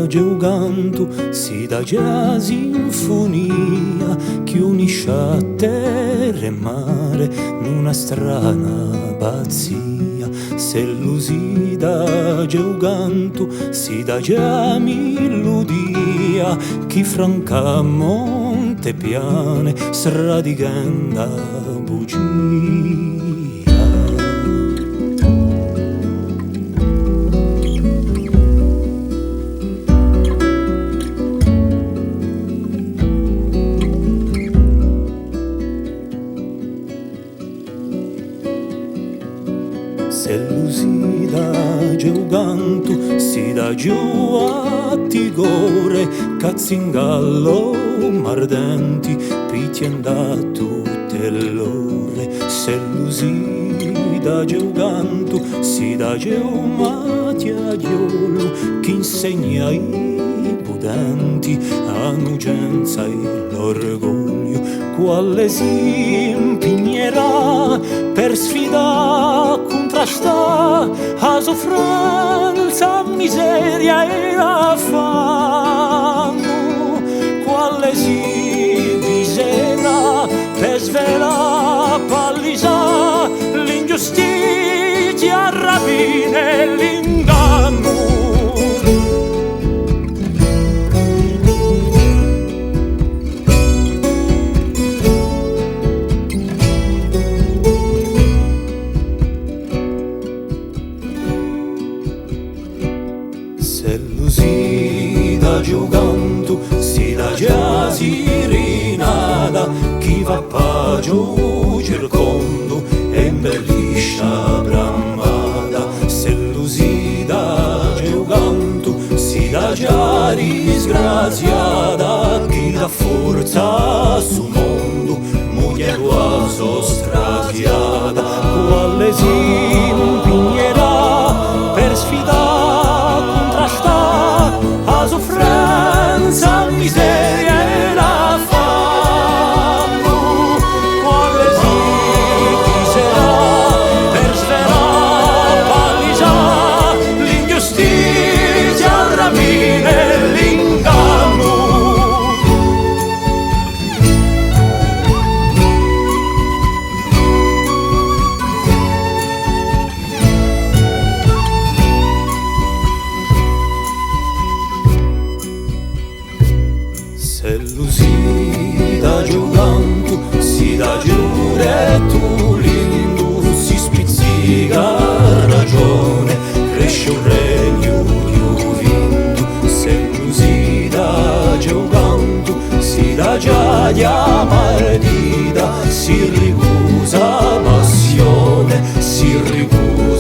giocando si da già sinfonia che unisce a terra e mare in una strana pazzia. Se lucida giocando si da già melodia che franca monte piane sradicando bugia. Se lucida giocando si da giù a tigore cazzingallo mardenti picchianda tutte l'ore. Se lucida giocando si da giù mattiaiolo che insegna i pudenti a nugenza e l'orgoglio quale si impignerà per sfidare contrasta a soffranza, miseria e affanno, quale si diserà per svela pallisa l'ingiustizia, rapina e l'inganno. Se lucida giocando si da già sirinata chi va pagio cercando e imbellisce bramata. Se lucida giocando si da già disgraziata chi dà forza sul mondo moglie guaso straziata. Quale si impignerà per sfidare a soffranza, miseria e l'affanno, quale si chiserà per svelare pallisa l'ingiustizia, il rapina e l'inganno. Se lucida giocando si da giure tu lindo si spizzica ragione cresce un regno più vinto. Se lucida giocando si da già diamardita si ricusa passione si ricusa